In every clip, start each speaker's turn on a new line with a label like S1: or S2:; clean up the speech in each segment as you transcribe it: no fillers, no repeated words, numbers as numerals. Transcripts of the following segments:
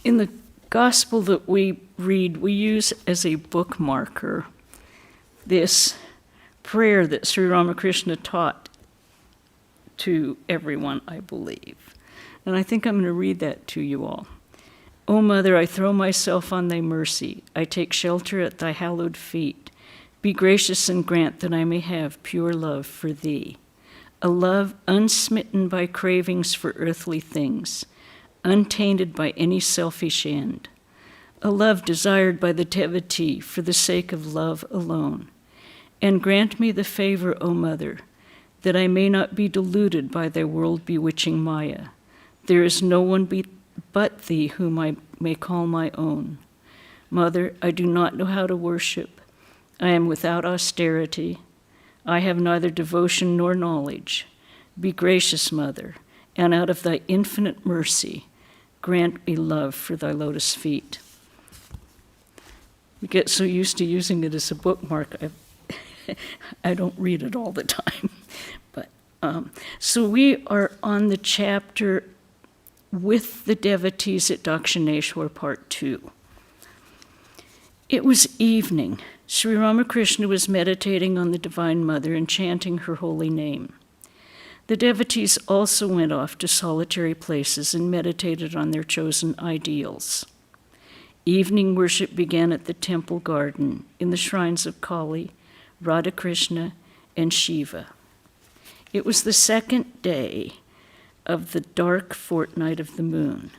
S1: In the gospel that we read, we use as a bookmarker this prayer that Sri Ramakrishna taught to everyone, I believe. And I think I'm going to read that to you all. O Mother, I throw myself on thy mercy. I take shelter at thy hallowed feet. Be gracious and grant that I may have pure love for thee, a love unsmitten by cravings for earthly things, untainted by any selfish end, a love desired by the devotee for the sake of love alone. And grant me the favor, O Mother, that I may not be deluded by thy world-bewitching Maya. There is no one but thee whom I may call my own. Mother, I do not know how to worship. I am without austerity. I have neither devotion nor knowledge. Be gracious, Mother, and out of thy infinite mercy, grant me love for thy lotus feet. We get so used to using it as a bookmark, I don't read it all the time. But so we are on the chapter with the devotees at Dakshineshwar, part 2. It was evening. Sri Ramakrishna was meditating on the Divine Mother and chanting her holy name. The devotees also went off to solitary places and meditated on their chosen ideals. Evening worship began at the temple garden in the shrines of Kali, Radhakrishna, and Shiva. It was the second day of the dark fortnight of the moon.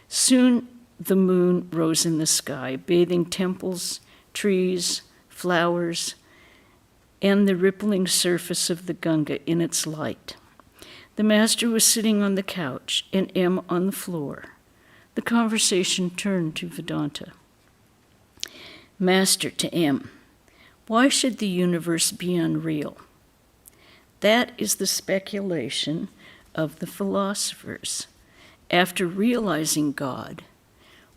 S1: Soon the moon rose in the sky, bathing temples, trees, flowers, and the rippling surface of the Ganga in its light. The master was sitting on the couch and M on the floor. The conversation turned to Vedanta. Master to M, why should the universe be unreal? That is the speculation of the philosophers. After realizing God,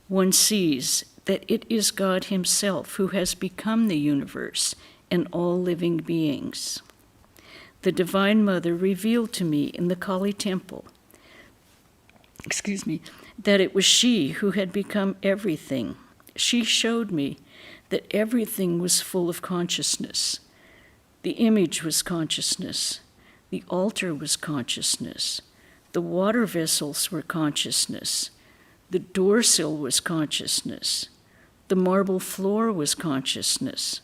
S1: one sees that it is God himself who has become the universe and all living beings. The Divine Mother revealed to me in the Kali temple, that it was she who had become everything. She showed me that everything was full of consciousness. The image was consciousness. The altar was consciousness. The water vessels were consciousness. The door sill was consciousness. The marble floor was consciousness.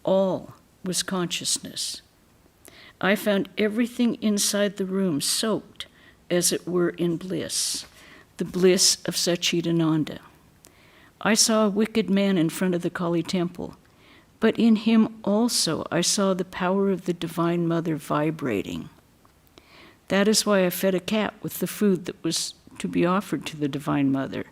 S1: All was consciousness. I found everything inside the room soaked, as it were, in bliss, the bliss of Satchidananda. I saw a wicked man in front of the Kali temple, but in him also I saw the power of the Divine Mother vibrating. That is why I fed a cat with the food that was to be offered to the Divine Mother.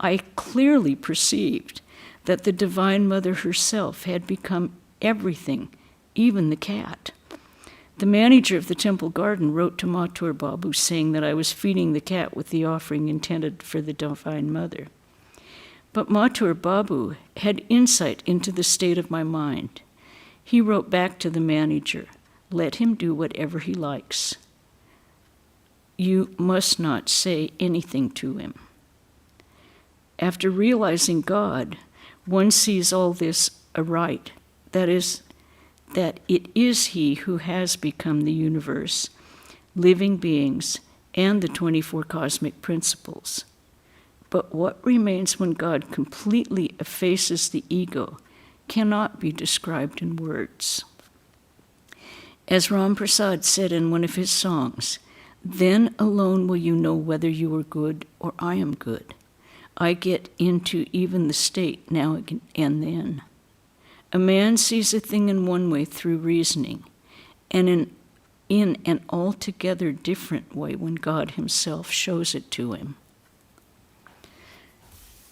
S1: I clearly perceived that the Divine Mother herself had become everything, even the cat. The manager of the temple garden wrote to Mathur Babu saying that I was feeding the cat with the offering intended for the Divine Mother. But Mathur Babu had insight into the state of my mind. He wrote back to the manager, let him do whatever he likes. You must not say anything to him. After realizing God, one sees all this aright. That is, that it is he who has become the universe, living beings, and the 24 cosmic principles. But what remains when God completely effaces the ego cannot be described in words. As Ram Prasad said in one of his songs, then alone will you know whether you are good or I am good. I get into even the state now and then. A man sees a thing in one way through reasoning, and in an altogether different way when God himself shows it to him.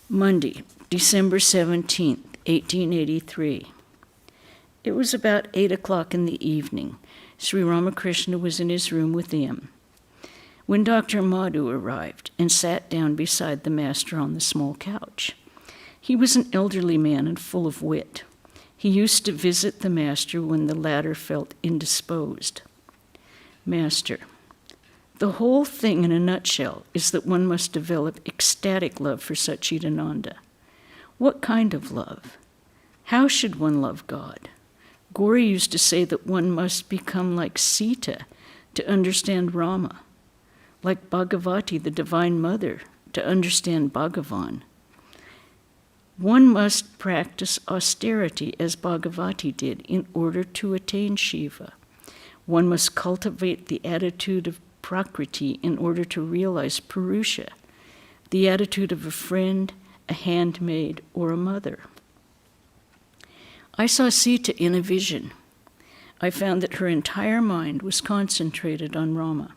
S1: Monday, December 17th, 1883. It was about 8 o'clock in the evening. Sri Ramakrishna was in his room with him when Dr. Madhu arrived and sat down beside the master on the small couch. He was an elderly man and full of wit. He used to visit the master when the latter felt indisposed. Master, The whole thing in a nutshell is that one must develop ecstatic love for Satchidananda. What kind of love? How should one love God? Gauri used to say that one must become like Sita to understand Rama, like Bhagavati, the Divine Mother, to understand Bhagavan. One must practice austerity as Bhagavati did in order to attain Shiva. One must cultivate the attitude of Prakriti in order to realize Purusha, the attitude of a friend, a handmaid, or a mother. I saw Sita in a vision. I found that her entire mind was concentrated on Rama.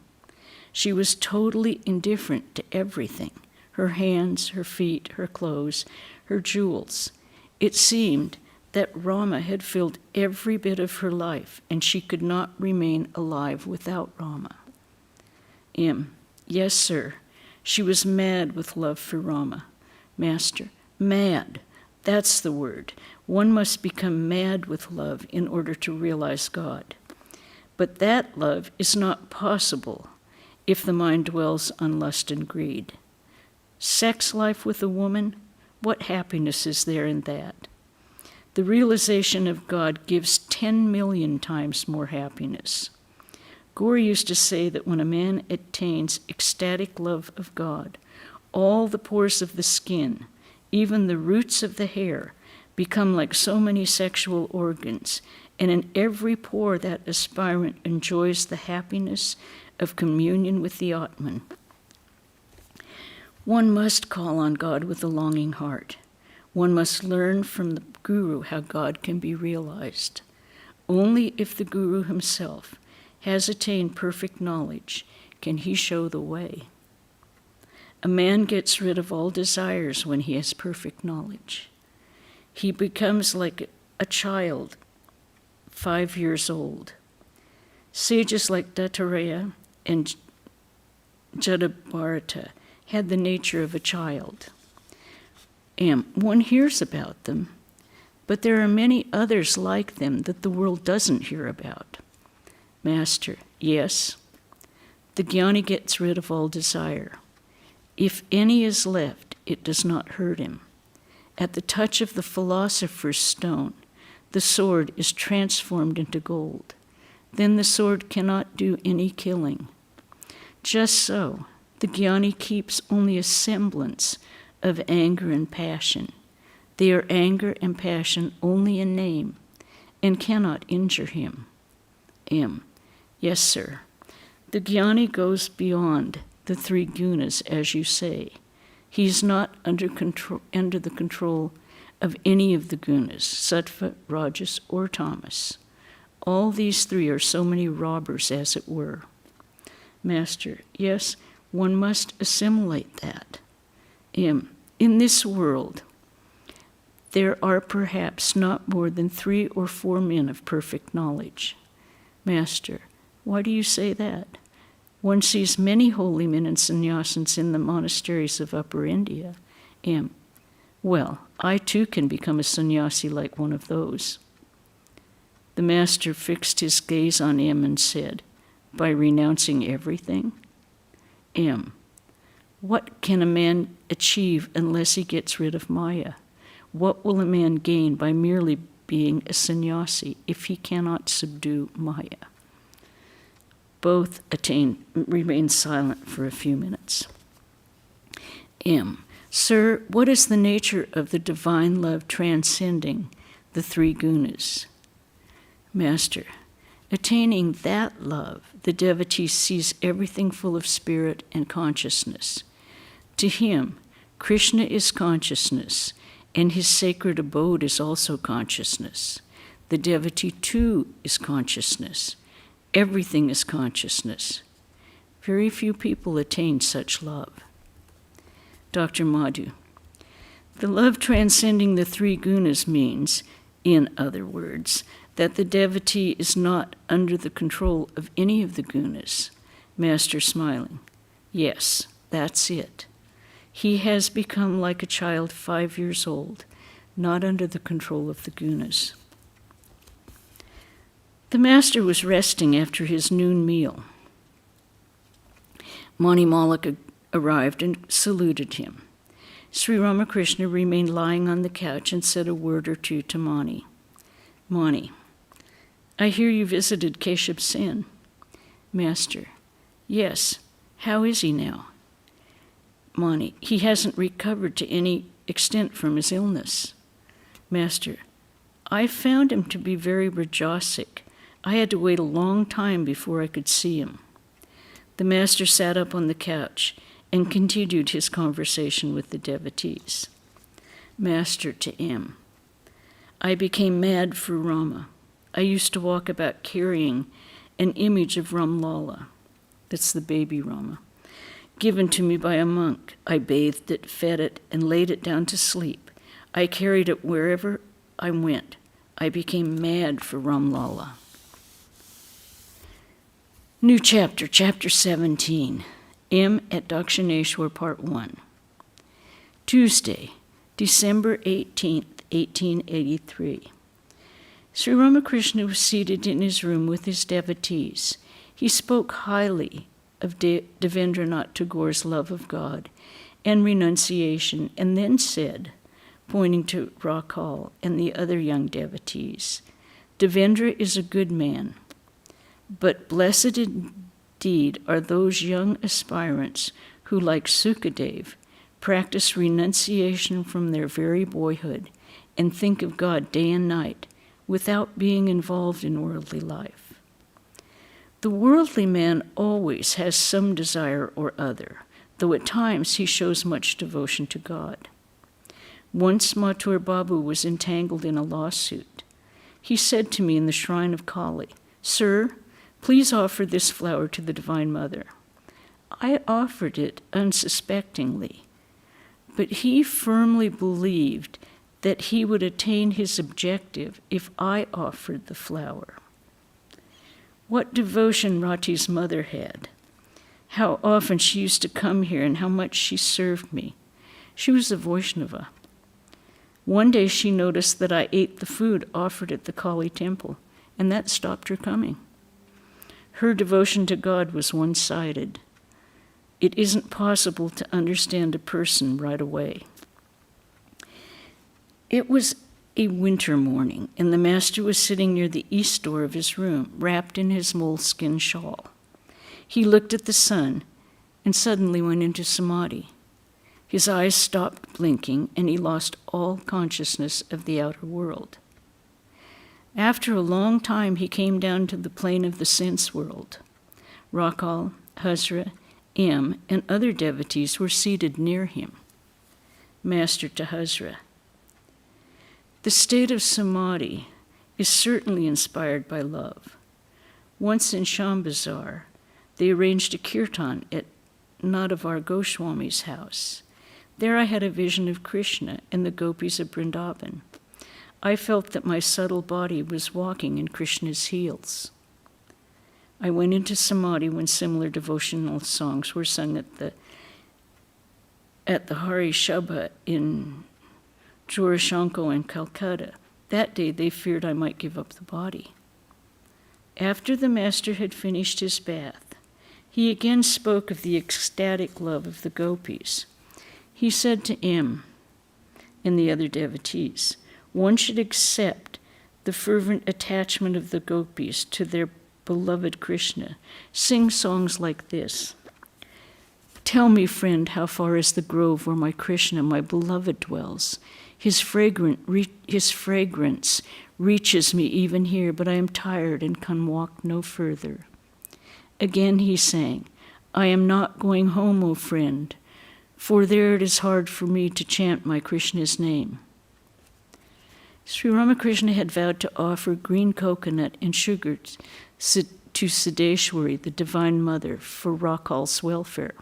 S1: She was totally indifferent to everything, her hands, her feet, her clothes, her jewels. It seemed that Rama had filled every bit of her life, and she could not remain alive without Rama. M. Yes, sir. She was mad with love for Rama. Master. Mad. That's the word. One must become mad with love in order to realize God. But that love is not possible if the mind dwells on lust and greed. Sex life with a woman, what happiness is there in that? The realization of God gives 10 million times more happiness. Gauri used to say that when a man attains ecstatic love of God, all the pores of the skin, even the roots of the hair, become like so many sexual organs, and in every pore that aspirant enjoys the happiness of communion with the Atman. One must call on God with a longing heart. One must learn from the Guru how God can be realized. Only if the Guru himself has attained perfect knowledge can he show the way. A man gets rid of all desires when he has perfect knowledge. He becomes like a child, 5 years old. Sages like Dattatreya and Jadabharata had the nature of a child. One hears about them, but there are many others like them that the world doesn't hear about. Master, yes, the jnani gets rid of all desire. If any is left, it does not hurt him. At the touch of the philosopher's stone, the sword is transformed into gold. Then the sword cannot do any killing. Just so, the jnani keeps only a semblance of anger and passion. They are anger and passion only in name, and cannot injure him. Yes, sir. The jnani goes beyond the 3 gunas, as you say. He is not under the control of any of the gunas, sattva, rajas, or tamas. All these 3 are so many robbers, as it were. Master, yes, one must assimilate that. In this world, there are perhaps not more than 3 or 4 men of perfect knowledge. Master, why do you say that? One sees many holy men and sannyasins in the monasteries of Upper India. Well, I too can become a sannyasi like one of those. The master fixed his gaze on M and said, by renouncing everything? What can a man achieve unless he gets rid of Maya? What will a man gain by merely being a sannyasi if he cannot subdue Maya? Both remain silent for a few minutes. Sir, what is the nature of the divine love transcending the 3 gunas? Master, attaining that love, the devotee sees everything full of spirit and consciousness. To him, Krishna is consciousness, and his sacred abode is also consciousness. The devotee too is consciousness. Everything is consciousness. Very few people attain such love. Dr. Madhu, the love transcending the 3 gunas means, in other words, that the devotee is not under the control of any of the gunas. Master smiling, yes, that's it. He has become like a child 5 years old, not under the control of the gunas. The master was resting after his noon meal. Mani Malika arrived and saluted him. Sri Ramakrishna remained lying on the couch and said a word or two to Mani. Mani, I hear you visited Keshav Sen. Master, yes. How is he now? Mani, he hasn't recovered to any extent from his illness. Master, I found him to be very rajasic. I had to wait a long time before I could see him. The master sat up on the couch and continued his conversation with the devotees. Master to M. I became mad for Rama. I used to walk about carrying an image of Ramlala, that's the baby Rama, given to me by a monk. I bathed it, fed it, and laid it down to sleep. I carried it wherever I went. I became mad for Ramlala. New chapter, chapter 17. M at Dakshineshwar, part 1. Tuesday, December 18th, 1883. Sri Ramakrishna was seated in his room with his devotees. He spoke highly of Devendranath Tagore's love of God and renunciation, and then said, pointing to Rakhal and the other young devotees, Devendra is a good man, but blessed indeed are those young aspirants who, like Sukadev, practice renunciation from their very boyhood and think of God day and night without being involved in worldly life. The worldly man always has some desire or other, though at times he shows much devotion to God. Once Mathur Babu was entangled in a lawsuit. He said to me in the shrine of Kali, Sir, please offer this flower to the Divine Mother. I offered it unsuspectingly, but he firmly believed that he would attain his objective if I offered the flower. What devotion Rati's mother had. How often she used to come here and how much she served me. She was a Vaishnava. One day she noticed that I ate the food offered at the Kali temple, and that stopped her coming. Her devotion to God was one-sided. It isn't possible to understand a person right away. It was a winter morning, and the master was sitting near the east door of his room, wrapped in his moleskin shawl. He looked at the sun and suddenly went into samadhi. His eyes stopped blinking, and he lost all consciousness of the outer world. After a long time, he came down to the plane of the sense world. Rakhal, Hazra, M, and other devotees were seated near him. Master to Hazra. The state of samadhi is certainly inspired by love. Once in Shambhazar, they arranged a kirtan at Nadavar Goswami's house. There I had a vision of Krishna and the gopis of Vrindavan. I felt that my subtle body was walking in Krishna's heels. I went into samadhi when similar devotional songs were sung at the Hari Shabha in Jorashanko in Calcutta. That day they feared I might give up the body. After the master had finished his bath, he again spoke of the ecstatic love of the gopis. He said to M and the other devotees, one should accept the fervent attachment of the gopis to their beloved Krishna. Sing songs like this. Tell me, friend, how far is the grove where my Krishna, my beloved, dwells? His fragrance reaches me even here, but I am tired and can walk no further. Again he sang, I am not going home, O friend, for there it is hard for me to chant my Krishna's name. Sri Ramakrishna had vowed to offer green coconut and sugar to Siddheshwari, the Divine Mother, for Rakhal's welfare.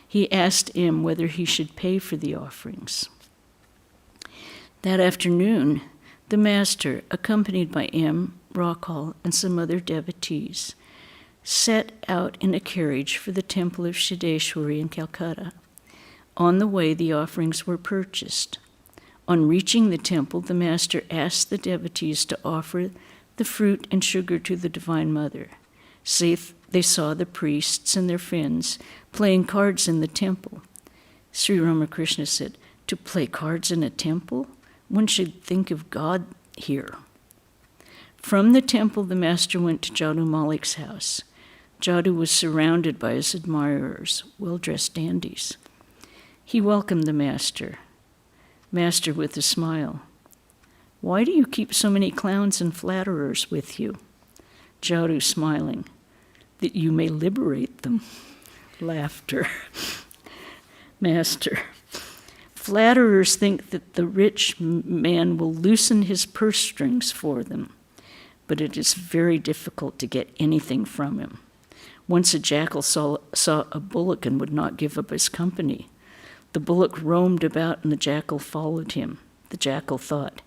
S1: He asked M whether he should pay for the offerings. That afternoon, the master, accompanied by M, Rakhal, and some other devotees, set out in a carriage for the temple of Siddheshwari in Calcutta. On the way, the offerings were purchased. On reaching the temple, the master asked the devotees to offer the fruit and sugar to the Divine Mother. they saw the priests and their friends playing cards in the temple. Sri Ramakrishna said, "To play cards in a temple? One should think of God here." From the temple, the master went to Jadoo Malik's house. Jadoo was surrounded by his admirers, well-dressed dandies. He welcomed the master with a smile. "Why do you keep so many clowns and flatterers with you?" Jadoo smiling, "That you may liberate them." Laughter. Master, "Flatterers think that the rich man will loosen his purse strings for them, but it is very difficult to get anything from him. Once a jackal saw a bullock and would not give up his company. The bullock roamed about and the jackal followed him. The jackal thought,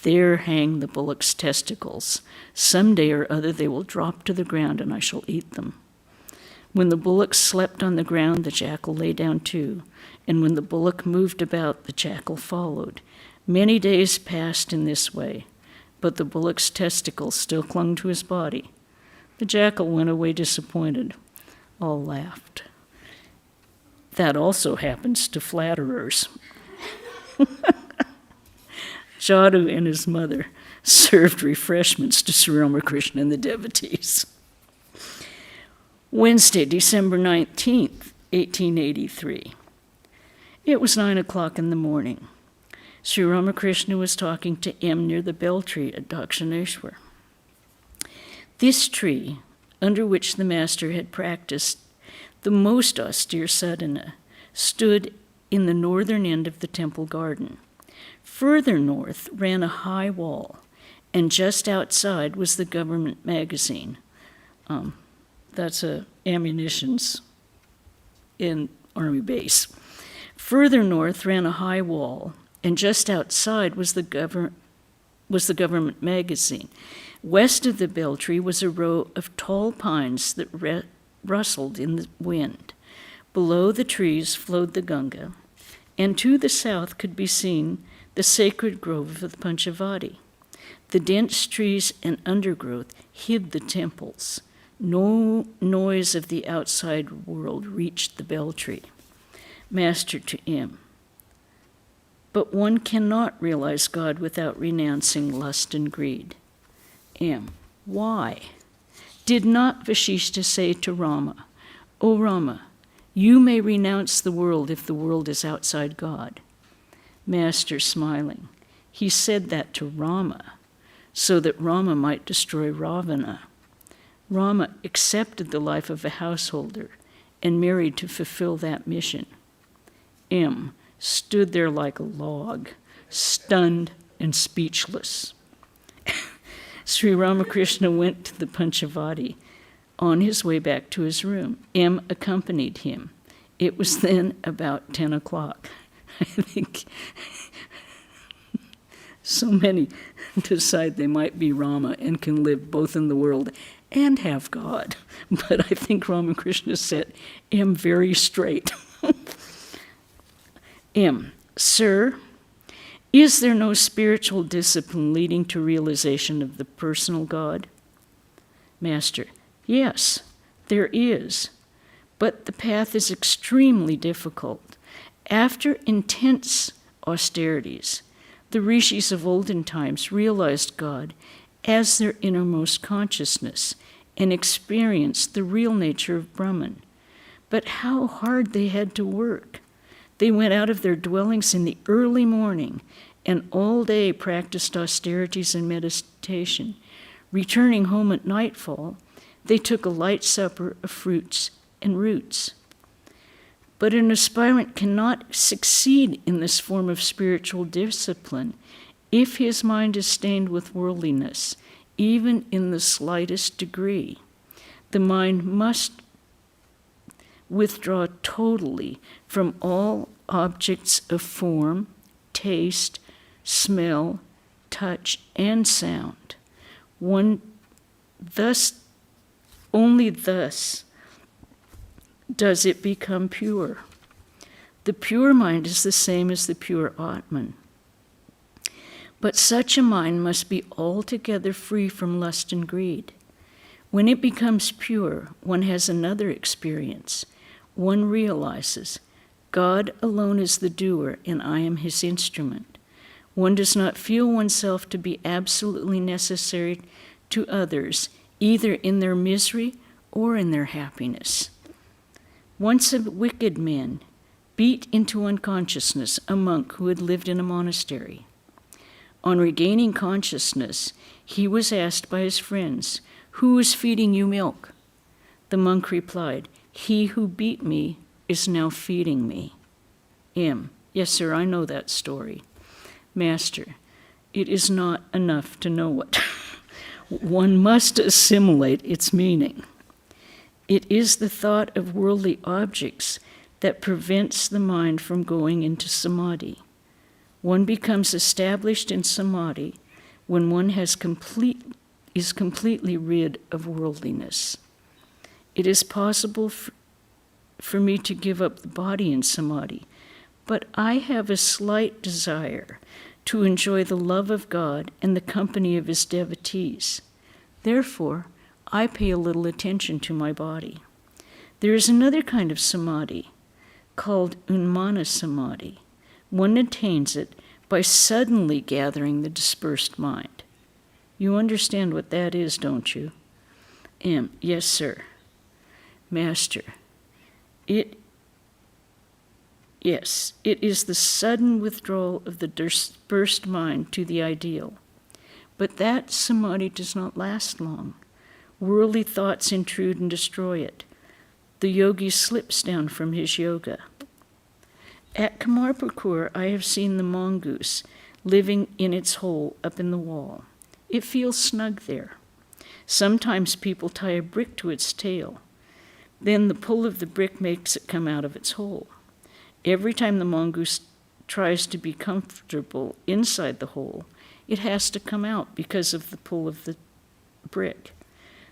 S1: 'There hang the bullock's testicles. Some day or other they will drop to the ground and I shall eat them.' When the bullock slept on the ground, the jackal lay down too, and when the bullock moved about, the jackal followed. Many days passed in this way, but the bullock's testicles still clung to his body. The jackal went away disappointed." All laughed. That also happens to flatterers. Jadoo and his mother served refreshments to Sri Ramakrishna and the devotees. Wednesday, December 19th, 1883. It was 9 o'clock in the morning. Sri Ramakrishna was talking to M near the bell tree at Dakshineshwar. This tree, under which the master had practiced the most austere sadhana, stood in the northern end of the temple garden. Further north ran a high wall, and just outside was the government magazine. That's ammunitions in Army base. Further north ran a high wall, and just outside was the government magazine. West of the bell tree was a row of tall pines that rustled in the wind. Below the trees flowed the Ganga, and to the south could be seen the sacred grove of the Panchavati. The dense trees and undergrowth hid the temples. No noise of the outside world reached the bell tree. Master to M. But one cannot realize God without renouncing lust and greed. M. Why? Did not Vashishta say to Rama, "O Rama, you may renounce the world if the world is outside God"? Master smiling. He said that to Rama, so that Rama might destroy Ravana. Rama accepted the life of a householder and married to fulfill that mission. M. stood there like a log, stunned and speechless. Sri Ramakrishna went to the Panchavati. On his way back to his room, M accompanied him. It was then about 10 o'clock. I think so many decide they might be Rama and can live both in the world and have God. But I think Ramakrishna set M very straight. M. Sir, is there no spiritual discipline leading to realization of the personal God? Master. Yes, there is. But the path is extremely difficult. After intense austerities, the rishis of olden times realized God as their innermost consciousness and experienced the real nature of Brahman. But how hard they had to work. They went out of their dwellings in the early morning and all day practiced austerities and meditation. Returning home at nightfall, they took a light supper of fruits and roots. But an aspirant cannot succeed in this form of spiritual discipline if his mind is stained with worldliness, even in the slightest degree. The mind must withdraw totally from all objects of form, taste, smell, touch, and sound. Only thus does it become pure. The pure mind is the same as the pure Atman. But such a mind must be altogether free from lust and greed. When it becomes pure, one has another experience. One realizes, God alone is the doer, and I am his instrument. One does not feel oneself to be absolutely necessary to others, either in their misery or in their happiness. Once a wicked man beat into unconsciousness a monk who had lived in a monastery. On regaining consciousness, he was asked by his friends, "Who is feeding you milk?" The monk replied, "He who beat me is now feeding me." M. Yes, sir, I know that story. Master, it is not enough to know it. One must assimilate its meaning. It is the thought of worldly objects that prevents the mind from going into samadhi. One becomes established in samadhi when one is completely rid of worldliness. It is possible for me to give up the body in samadhi, but I have a slight desire to enjoy the love of God and the company of his devotees. Therefore, I pay a little attention to my body. There is another kind of samadhi called unmana samadhi. One attains it by suddenly gathering the dispersed mind. You understand what that is, don't you? M. Yes, sir. Master, it is the sudden withdrawal of the dispersed mind to the ideal. But that samadhi does not last long. Worldly thoughts intrude and destroy it. The yogi slips down from his yoga. At Kamarpukur, I have seen the mongoose living in its hole up in the wall. It feels snug there. Sometimes people tie a brick to its tail. Then the pull of the brick makes it come out of its hole. Every time the mongoose tries to be comfortable inside the hole, it has to come out because of the pull of the brick.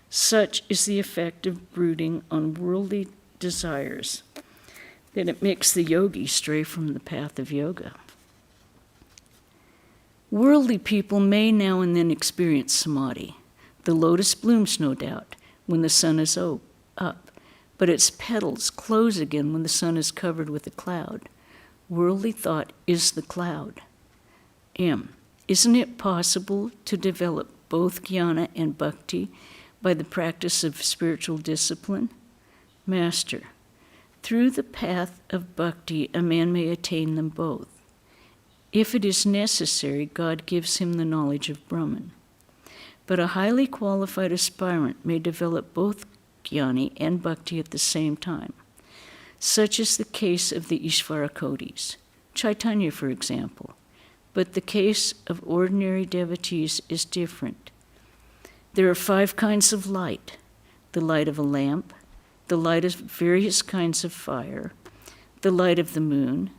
S1: Such is the effect of brooding on worldly desires, that it makes the yogi stray from the path of yoga. Worldly people may now and then experience samadhi. The lotus blooms, no doubt, when the sun is up, but its petals close again when the sun is covered with a cloud. Worldly thought is the cloud. M. Isn't it possible to develop both jnana and bhakti by the practice of spiritual discipline? Master, through the path of bhakti, a man may attain them both. If it is necessary, God gives him the knowledge of Brahman. But a highly qualified aspirant may develop both jnana and bhakti at the same time. Such is the case of the Ishvarakodis, Chaitanya, for example. But the case of ordinary devotees is different. There are 5 kinds of light: the light of a lamp, the light of various kinds of fire, the light of the moon,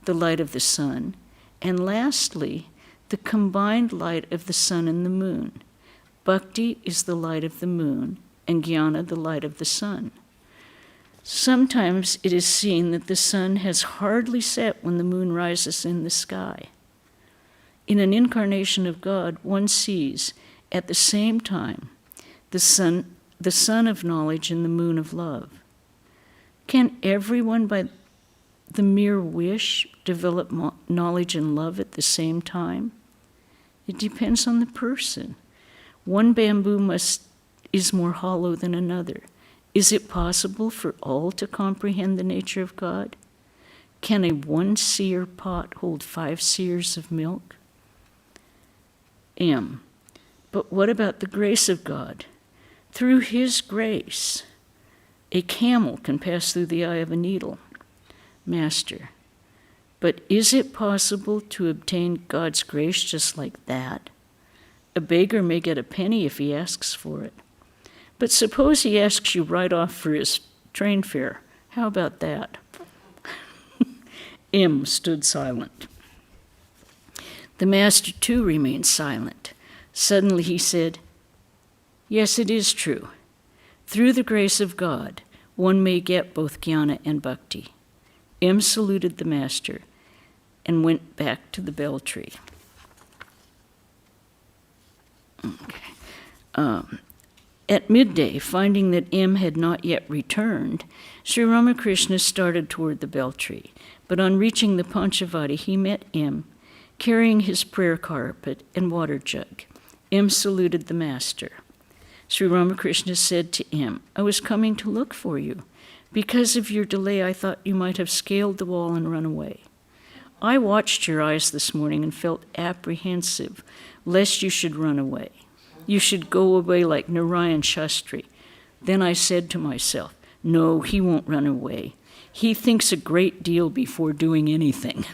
S1: the light of the sun, and lastly, the combined light of the sun and the moon. Bhakti is the light of the moon, and jnana the light of the sun. Sometimes it is seen that the sun has hardly set when the moon rises in the sky. In an incarnation of God, one sees, at the same time, the sun of knowledge and the moon of love. Can everyone, by the mere wish, develop knowledge and love at the same time? It depends on the person. One bamboo is more hollow than another. Is it possible for all to comprehend the nature of God? Can a 1-seer pot hold 5 seers of milk? M. But what about the grace of God? Through his grace, a camel can pass through the eye of a needle. Master, but is it possible to obtain God's grace just like that? A beggar may get a penny if he asks for it. But suppose he asks you right off for his train fare. How about that? M stood silent. The master too remained silent. Suddenly he said, "Yes, it is true. Through the grace of God, one may get both jnana and bhakti." M saluted the master and went back to the bell tree. Okay. At midday, finding that M had not yet returned, Sri Ramakrishna started toward the Beltree. But on reaching the Panchavati, he met M, carrying his prayer carpet and water jug. M saluted the master. Sri Ramakrishna said to M, "I was coming to look for you. Because of your delay, I thought you might have scaled the wall and run away. I watched your eyes this morning and felt apprehensive lest you should run away. You should go away like Narayan Shastri. Then I said to myself, no, he won't run away. He thinks a great deal before doing anything."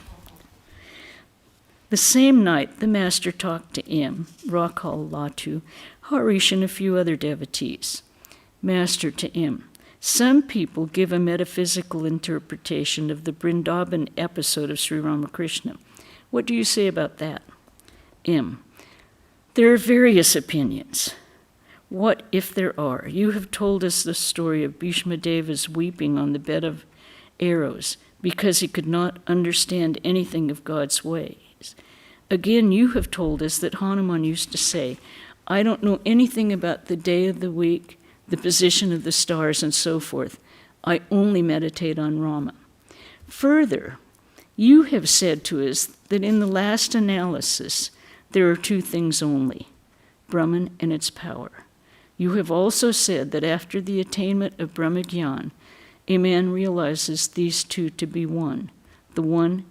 S1: The same night, the master talked to M, Rakhal, Latu, Harish, and a few other devotees. Master to M, "Some people give a metaphysical interpretation of the Vrindavan episode of Sri Ramakrishna. What do you say about that?" M, "There are various opinions. What if there are? You have told us the story of Bhishma Deva's weeping on the bed of arrows because he could not understand anything of God's ways. Again, you have told us that Hanuman used to say, 'I don't know anything about the day of the week, the position of the stars, and so forth. I only meditate on Rama.' Further, you have said to us that in the last analysis, there are two things only, Brahman and its power. You have also said that after the attainment of Brahmagyan, a man realizes these two to be one, the one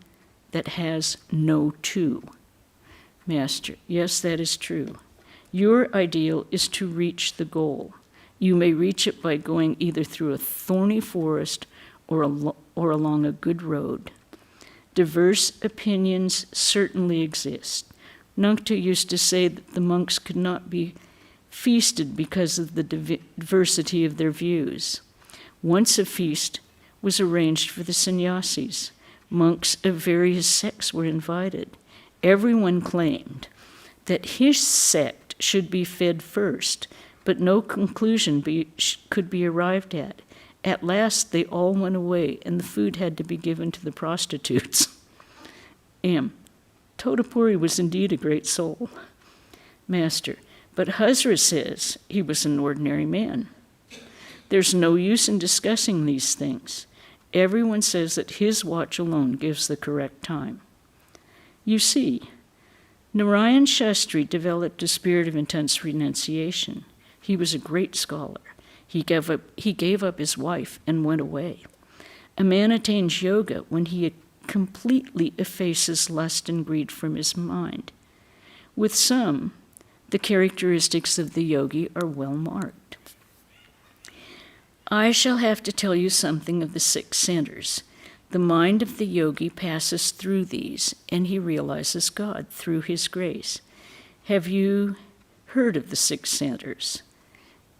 S1: that has no two." Master, "Yes, that is true. Your ideal is to reach the goal. You may reach it by going either through a thorny forest or along a good road. Diverse opinions certainly exist. Nungta used to say that the monks could not be feasted because of the diversity of their views. Once a feast was arranged for the sannyasis. Monks of various sects were invited. Everyone claimed that his sect should be fed first, but no conclusion could be arrived at. At last, they all went away, and the food had to be given to the prostitutes." M, "Totapuri was indeed a great soul." Master, "But Hazra says he was an ordinary man. There's no use in discussing these things. Everyone says that his watch alone gives the correct time. You see, Narayan Shastri developed a spirit of intense renunciation. He was a great scholar. He gave up his wife and went away. A man attains yoga when he completely effaces lust and greed from his mind. With some, the characteristics of the yogi are well marked. I shall have to tell you something of the 6 centers. The mind of the yogi passes through these, and he realizes God through his grace. Have you heard of the 6 centers?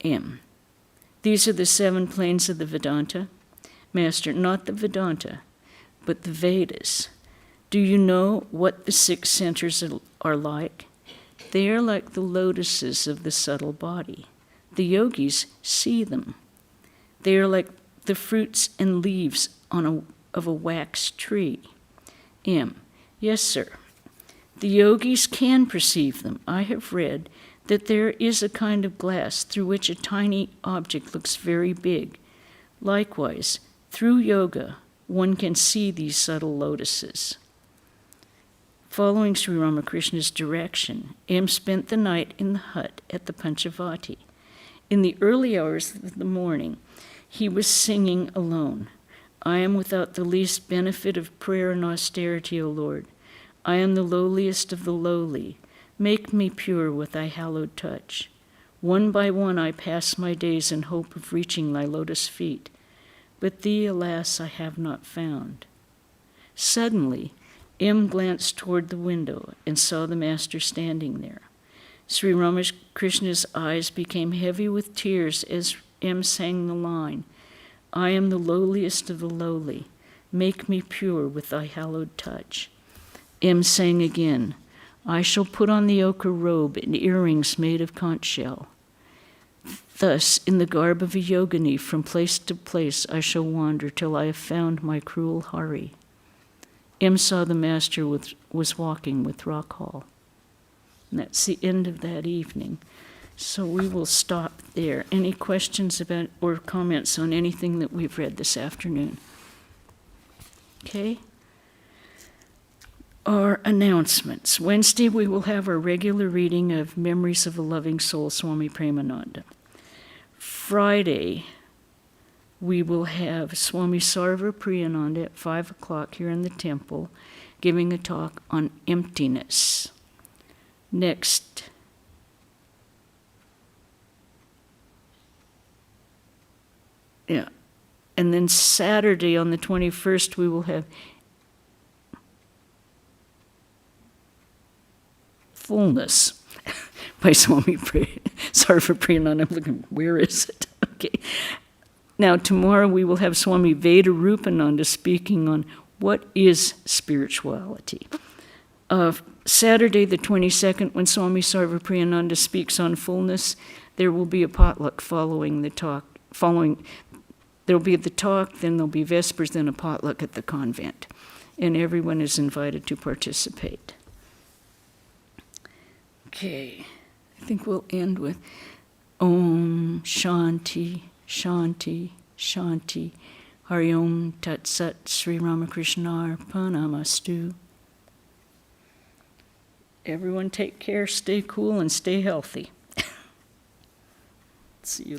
S1: M, these are the 7 planes of the Vedanta. Master, not the Vedanta, but the Vedas. Do you know what the 6 centers are like? They are like the lotuses of the subtle body. The yogis see them. They are like the fruits and leaves of a wax tree. M, yes, sir. The yogis can perceive them. I have read that there is a kind of glass through which a tiny object looks very big. Likewise, through yoga, one can see these subtle lotuses. Following Sri Ramakrishna's direction, M spent the night in the hut at the Panchavati. In the early hours of the morning, he was singing alone. I am without the least benefit of prayer and austerity, O Lord. I am the lowliest of the lowly. Make me pure with thy hallowed touch. One by one I pass my days in hope of reaching thy lotus feet. But thee, alas, I have not found. Suddenly, M glanced toward the window and saw the master standing there. Sri Ramakrishna's eyes became heavy with tears as M sang the line, I am the lowliest of the lowly. Make me pure with thy hallowed touch. M sang again, I shall put on the ochre robe and earrings made of conch shell. Thus, in the garb of a yogini, from place to place I shall wander till I have found my cruel Hari. M saw the master was walking with Rakhal. And that's the end of that evening. So we will stop there. Any questions about or comments on anything that we've read this afternoon? Okay. Our announcements. Wednesday, we will have our regular reading of Memories of a Loving Soul, Swami Premananda. Friday, we will have Swami Sarva Priyananda at 5 o'clock here in the temple, giving a talk on emptiness. Next, and then Saturday on the 21st, we will have Fullness by Swami Sarva Priyananda. I'm looking, where is it? Okay. Now, tomorrow we will have Swami Vedarupananda speaking on what is spirituality. Saturday, the 22nd, when Swami Sarva Priyananda speaks on fullness, there will be a potluck following the talk. There will be the talk, then there'll be Vespers, then a potluck at the convent. And everyone is invited to participate. Okay, I think we'll end with Om Shanti, Shanti, Shanti. Hari Om Tat Sat Sri Ramakrishna Arpanamastu. Everyone take care, stay cool, and stay healthy. See you later.